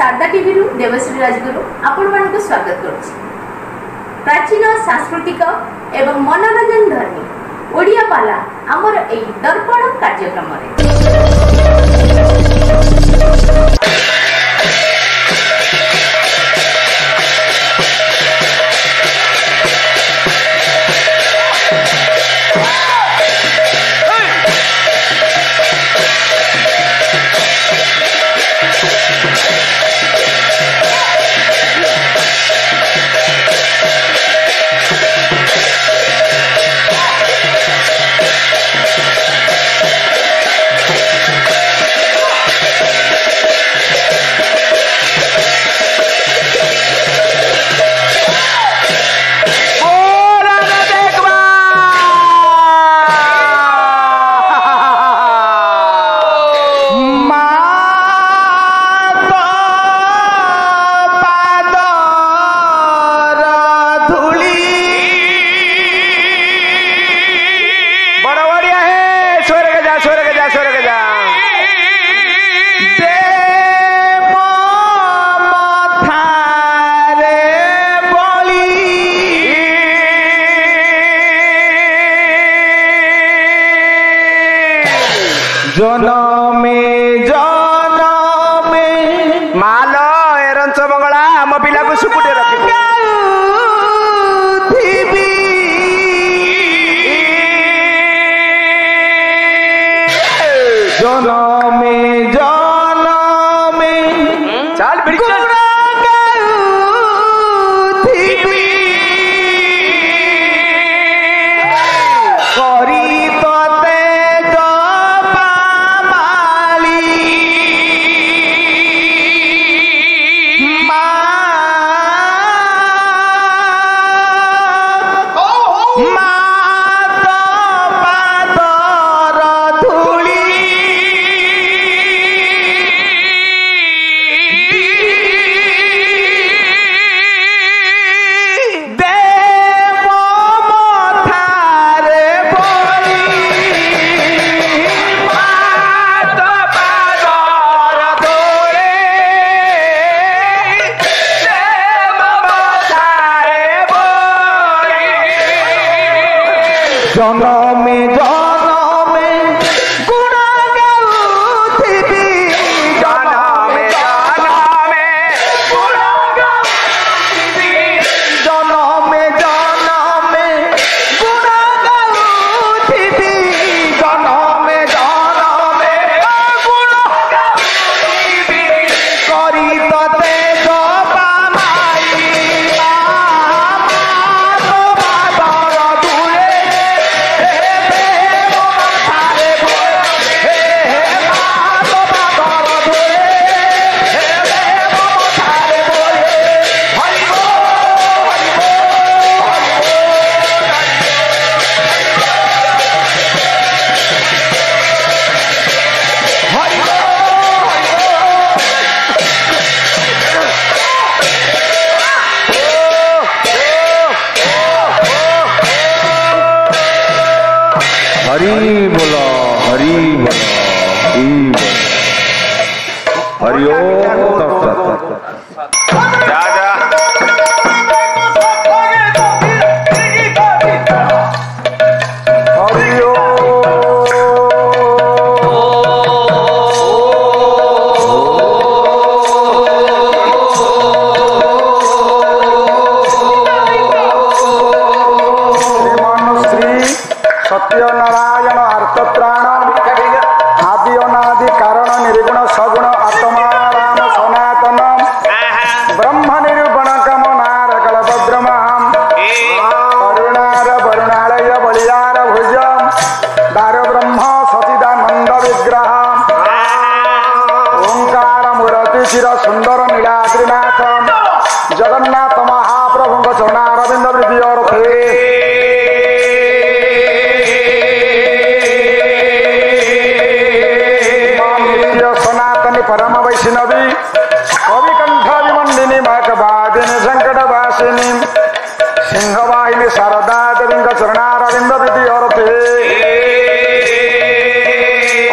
Sharda TV रु देवश्री राजगुरु आपण मानक स्वागत करुछि। प्राचीन सांस्कृतिक एवं मनोरंजन धर्मी ओडिया पाला आमर एई दर्पण कार्यक्रम रे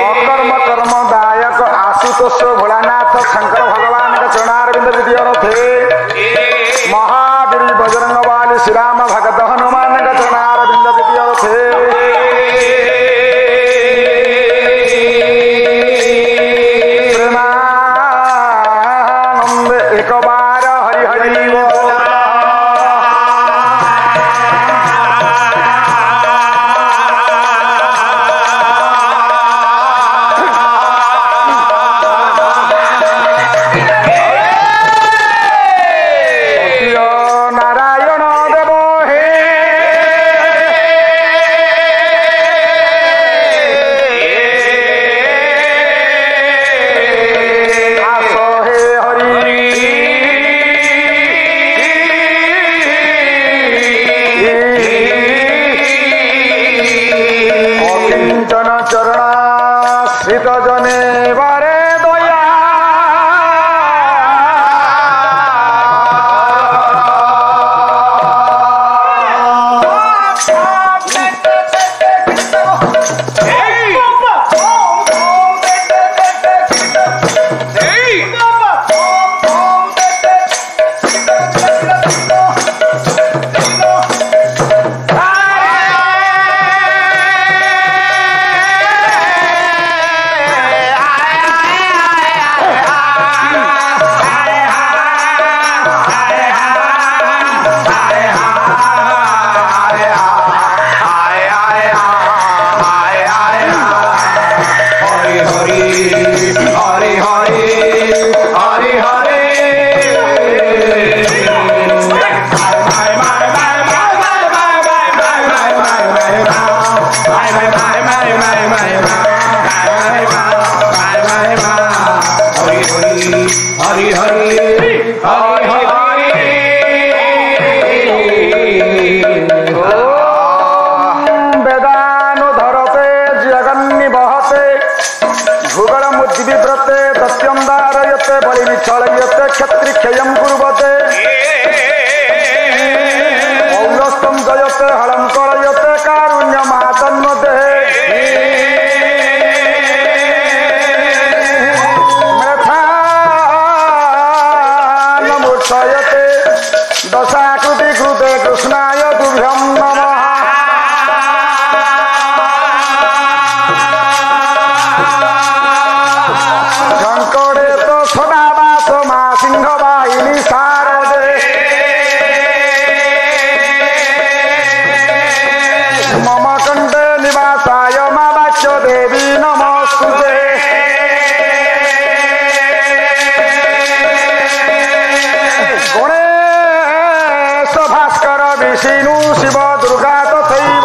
अकर्म कर्म दायक आशुतोष भोलानाथ शंकर भगवान का चरणार श्री राम भगत हनुमान गचनारविंद विद्योथे प्रेमानंद एक बार हरि हरि बोल। क्षत्रिक्षयं कुर्वते औलस्तं जयते हलं करयते कारुण्यमातन्वते मेधानमूर्छयते दशाकृति कृते कृष्णाय तुभ्यं नमः। शङ्करे तो सदा मा सिंहवाहिनी शारदे मम कंठे निवासाय मा वाच्य देवी नमस्तुते। गणेश भास्कर विष्णु शिव दुर्गा तथैव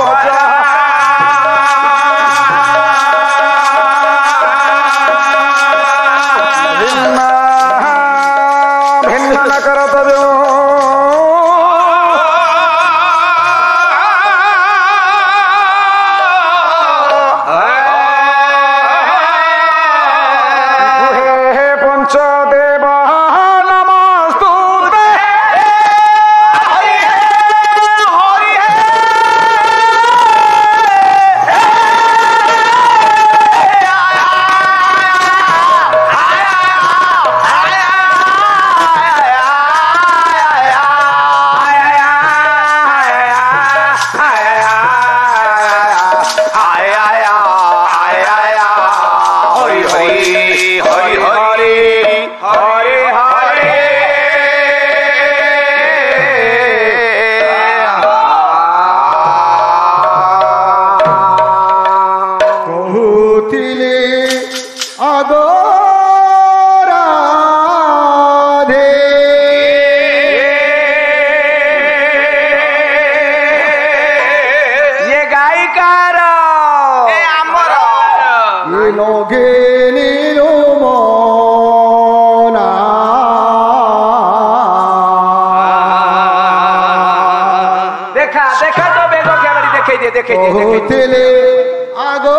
देखे आगो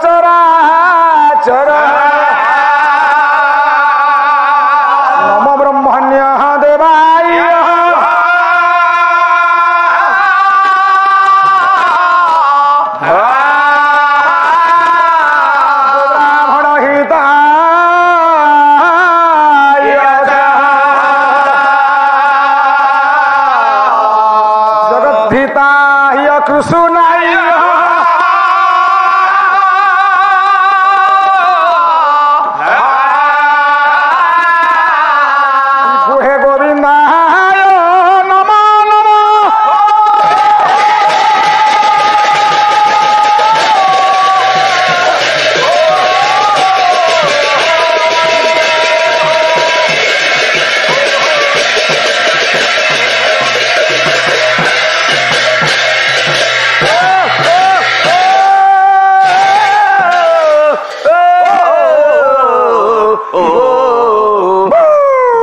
चराचर नम ब्रह्मण्य देवाय ब्राह्मण हिताय जगद्धिताय कृष्णाय गुहे गोविंदाय नमो नमो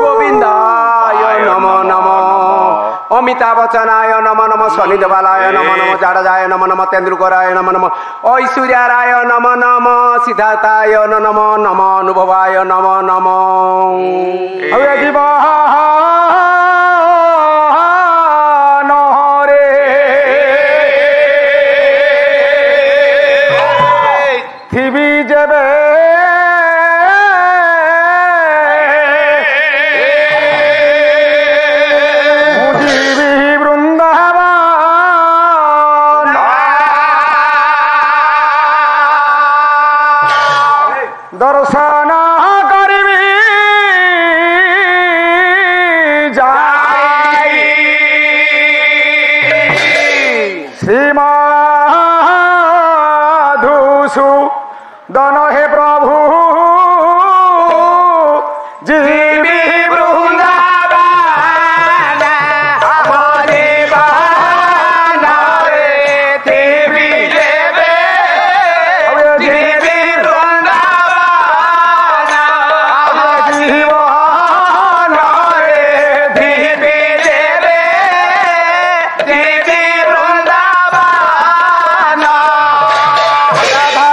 गोविंदाय नमो नमो अमिताभ बच्चनाय नमो नमो सनी देवालय नमो नमो जाडजाय नमो नमो तेंदुलकराय नमो नमो ऐश्वर्याराय नमो नमो सिद्धार्थाय नमो नमो अनुभवाय नमो नमो अव्य जीवन रे थिबी जेबे मुझीबी वृंदावन दर्शन करिबी जाई श्रीमधुसु दन हे प्रभु जीवी वृंदावन मदेवान रे देवी देवे जीवी वृंदावन जीवन रे देवी देवे जीवी वृंदावन राधा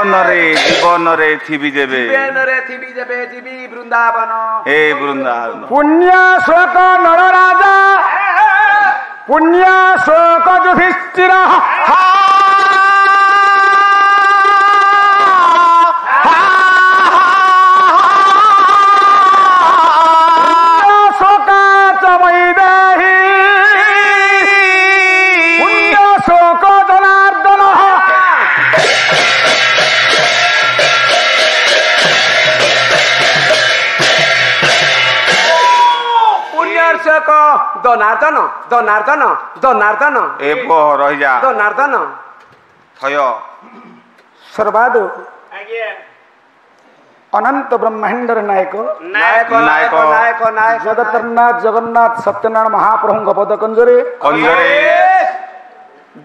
ଜୀବନରେ ଥିବି ଯେବେ ଯିବି ବୃନ୍ଦାବନ ଏ ବୃନ୍ଦାବନ ପୁଣ୍ୟ ଶୋକ ନଳ ରାଜା ପୁଣ୍ୟ ଶୋକ ଯୁଧିଷ୍ଠିର ଦନାର୍ଦନ ଦନାର୍ଦନ ଦନାର୍ଦନ ଏ ପୁଅ ରହିଯା ଦନାର୍ଦନ ଥୟ ସର୍ବାଦୁ ଅନନ୍ତ ବ୍ରହ୍ମାଣ୍ଡର ନାୟକ ନାୟକ ନାୟକ ନାୟକ ନାୟକ ଜଗତରନାଥ ଜଗନ୍ନାଥ ସତ୍ୟନାରାୟଣ ମହାପ୍ରଭୁଙ୍କ ପଦ କଞ୍ଜରେ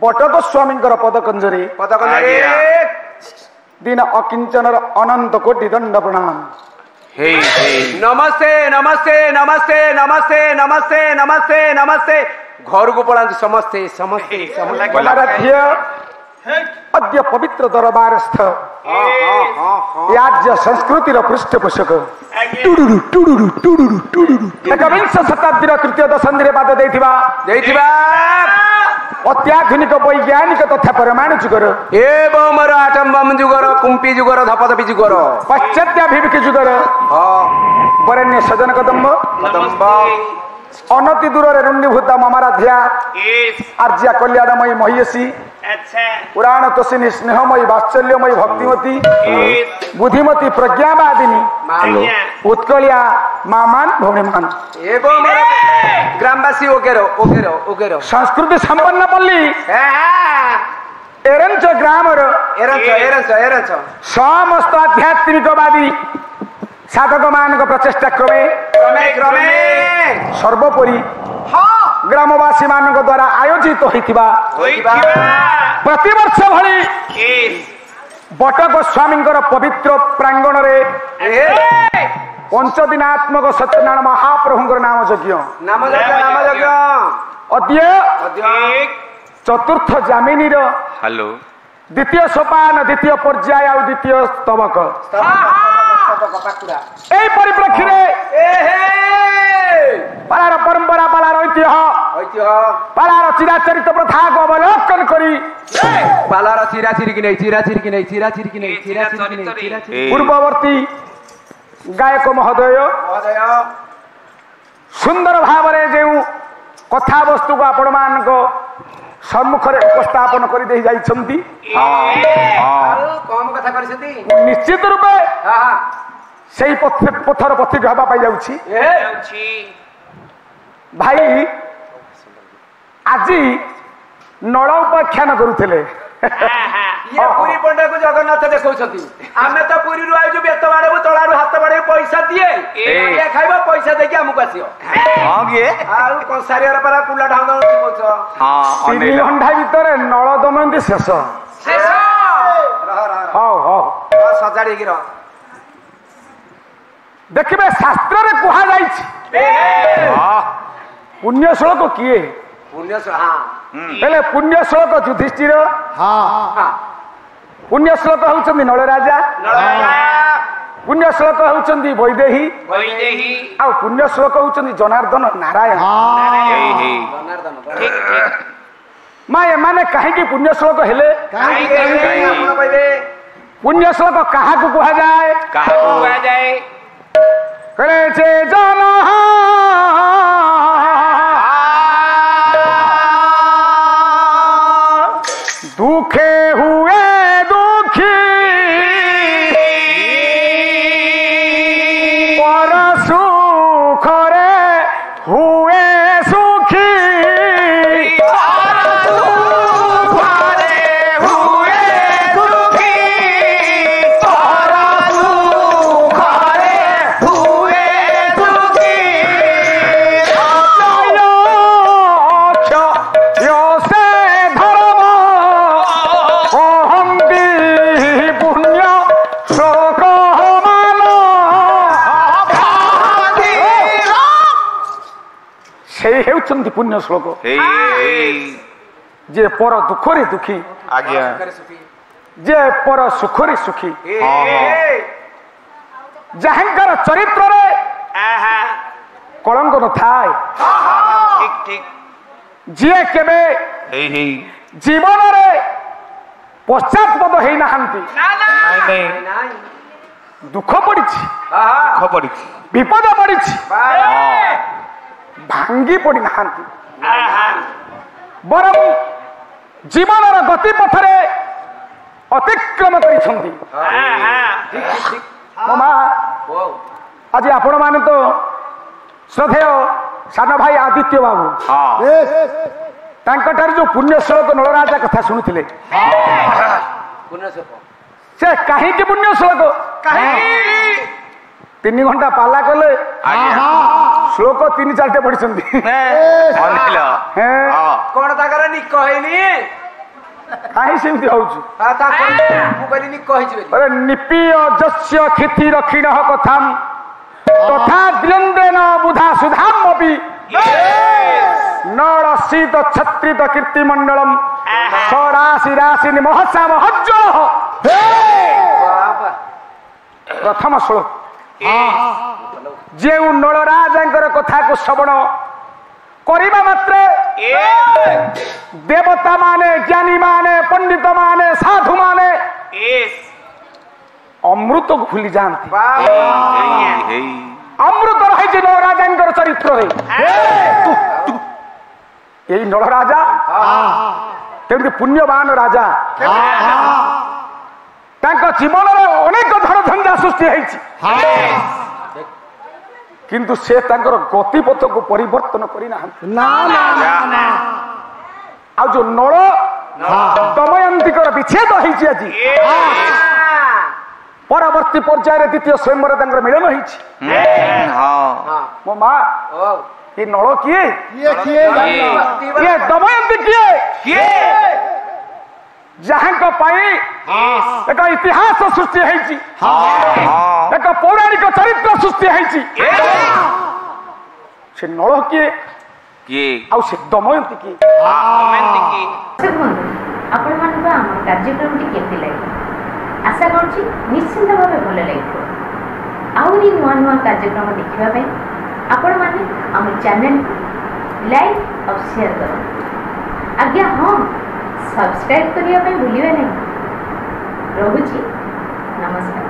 ବଟକ ସ୍ୱାମୀଙ୍କର ପଦ କଞ୍ଜରେ ଦିନ ଅକିଞ୍ଚନର ଅନନ୍ତ କୋଟି ଦଣ୍ଡ ପ୍ରଣାମ। ନମସ୍ତେ ନମସ୍ତେ ନମସ୍ତେ ନମସ୍ତେ ନମସ୍ତେ ନମସ୍ତେ ନମସ୍ତେ ଘରକୁ ପଳାନ୍ତୁ ସମସ୍ତେ ସମସ୍ତେ ଅଦ୍ୟ ପବିତ୍ର ଦରବାରସ୍ଥ ରାଜ୍ୟ ସଂସ୍କୃତିର ପୃଷ୍ଠପୋଷକ ଏକବିଂଶ ଶତାବ୍ଦୀର ତୃତୀୟ ଦଶନ୍ଧିରେ ପାଦ ଦେଇଥିବା ଅତ୍ୟାଧୁନିକ ବୈଜ୍ଞାନିକ ତଥା ପରମାଣୁ ଯୁଗର ଏବଂ ଆଟମ ବମ୍ ଯୁଗର କୁମ୍ପି ଯୁଗର ଧପଧପି ଯୁଗର ପାଶ୍ଚାତ୍ୟାଭିମୁଖୀ ଯୁଗର ବରେଣ୍ୟ ସଜନ କଦମ୍ବ ଅନତି ଦୂରରେ ରୁଣ୍ଡୀଭୂତ ମମାରାଧ୍ୟା ଆର୍ଯ୍ୟା କଲ୍ୟାଣମୟୀ ମହିୟସୀ ପୁରାଣ ତୋଷିନୀ ସ୍ନେହମୟୀ ବାତ୍ସଲ୍ୟମୟୀ ଭକ୍ତିମତୀ ବୁଦ୍ଧିମତୀ ପ୍ରଜ୍ଞାବାଦିନୀ ଉତ୍କଳିଆ ମାମାନ ଭଉଣୀମାନ ଏବଂ ଗ୍ରାମବାସୀ ଓକେର ସଂସ୍କୃତି ସମ୍ପନ୍ନ ପଲ୍ଲୀ ଏରେଞ୍ଚ ଗ୍ରାମର ଏରଞ୍ଚ ସମସ୍ତ ଆଧ୍ୟାତ୍ମିକବାଦୀ ସାଧକ ମାନଙ୍କ ପ୍ରଚେଷ୍ଟା କ୍ରମେ ସର୍ବୋପରି ଗ୍ରାମବାସୀ ମାନଙ୍କ ଦ୍ୱାରା ଆୟୋଜିତ ହୋଇଥିବା ପ୍ରତିବର୍ଷ ଭଳି ବଟକ ସ୍ୱାମୀଙ୍କର ପବିତ୍ର ପ୍ରାଙ୍ଗଣରେ ପଞ୍ଚଦିନାତ୍ମକ ସତ୍ୟନାରାୟଣ ମହାପ୍ରଭୁଙ୍କର ନାମ ଯଜ୍ଞ ଅଦ୍ୟ ଚତୁର୍ଥ ଜାମିନୀର ଦ୍ୱିତୀୟ ସୋପାନ ଦ୍ୱିତୀୟ ପର୍ଯ୍ୟାୟ ଆଉ ଦ୍ୱିତୀୟ ସ୍ତବକ এই পরিপ্রেক্ষিতে পালার পরম্পরা পালার ঐতিহ্য পালার চিরাচরিত প্রথাকে অবলোকন করি পালার চিরাচিরিকি নেই পূর্ববর্তী গায়ক মহোদয় সুন্দর ভাবে যে কথাবস্তু আপন ମାନଙ୍କ সম্মুখରେ উপস্থাপন করে দিয়ে যাইছন্তি নিশ্চিত রূপে সেই পথর পথিক হওয়া পাই যাচ্ছি ভাই আজি নଳ উপাখ্ୟାନ କରୁଥିଲେ ପୁରୀ ପଣ୍ଡାକୁ ଜଗନ୍ନାଥ ଦେଖଉଛନ୍ତି ଆମେ ତ ପୁରୀରୁ ଆଇଛୁ ବେତ ବାଡେବୁ ତଳାରୁ ହାତ ବାଡେବୁ ପଇସା ଦିଏ ଖାଇବ ପଇସା ଦେଇକି ଆମକୁ ଆସିବ ଆଉ କଂସାରିଆର ପରା କୁଲା ଢାଉଁ କହୁଛ 3 ଘଣ୍ଟା ଭିତରେ ନଳ ଦମୟନ୍ତୀ ଶେଷ ହଉ ହଉ ସଜାଡିକି ରହ ଦେଖିବେ ଶାସ୍ତ୍ରରେ କୁହାଯାଇଛି ପୁଣ୍ୟ ଶ୍ଳୋକ କିଏ ହେଲେ ପୁଣ୍ୟ ଶ୍ଳୋକ ଯୁଧିଷ୍ଠିର ପୁଣ୍ୟ ଶ୍ଳୋକ ହେଉଛନ୍ତି ନଳ ରାଜା ପୁଣ୍ୟ ଶ୍ଳୋକ ହେଉଛନ୍ତି ବୈଦେହୀ ଆଉ ପୁଣ୍ୟ ଶ୍ଳୋକ ହେଉଛନ୍ତି ଜନାର୍ଦ୍ଦନ ନାରାୟଣ ମା ଏମାନେ କାହିଁକି ପୁଣ୍ୟ ଶ୍ଳୋକ ହେଲେ ପୁଣ୍ୟ ଶ୍ଳୋକ କାହାକୁ କୁହାଯାଏ କହିଲେ ଯେ ଜନ দুঃখে হুয়ে দুঃখী পর সুখরে হুয়ে সুখী ହେଉଛନ୍ତି ପୁଣ୍ୟ ଶ୍ଳୋକ ଯେ ପର ଦୁଃଖରେ ଦୁଃଖୀ जे पर सुखरी सुखी जहांकर चरित्र रे कलंक न थाए ठीक ठीक जे केबे जीवन रे पश्चातपद हेई नाहंती दुख पड़ी विपद पड़ी भांगी पड़ी नाहंती बरम जीवन गति पथरे अतिक्रम करिछंती मामा आज आपण माने तो श्रद्धेय सान भाई आदित्य बाबू तांकटार जो पुण्य श्लोक नलराजा कथा शुणुथिले से कहीं पुण्य श्लोक 3 घंटा पाला कले श्लोक 3-4 पढ़ी कौन ताकर निक हैनी कहीं सेमती अरे निपीयजस्य क्षिति रक्षिण कथाम तथा द्यंदेन बुधा सुधाम अपि नड़ शीत छत्रित कीर्तिमंडलम सराशि राशि महसा महज्जल प्रथम श्लोक जे नलराजा कथा को श्रवण करिबा मात्रे देवता माने ज्ञानी माने पंडित माने साधु माने अमृत को भूली जानती अमृत रही नलराजा चरित्र यही नलराजा केमती पुण्यवान राजा जीवन में अनेक धन धंधा सृष्टि किंतु से गतिपथ को परिवर्तन करना आ जो नल दमयंती विच्छेद होती आज परवर्ती पर्याय द्वितीय स्वयंवर मिलन मो माँ ये नल किए ये दमयंती किए जहां एक इतिहास सृष्टि एक पौराणिक चरित्र सृष्टि से नल किए से दमयंती किए आपण मान कार्यक्रम केमती लगे आशा करुँच निश्चिंत भाव भल लगे आहरी नुआ नुआ कार्यक्रम देखापी आपण मैंने आम चैनल को लाइक और शेयर करो आज्ञा हाँ सब्सक्राइब करने भूलिए नहीं। रहुची नमस्कार।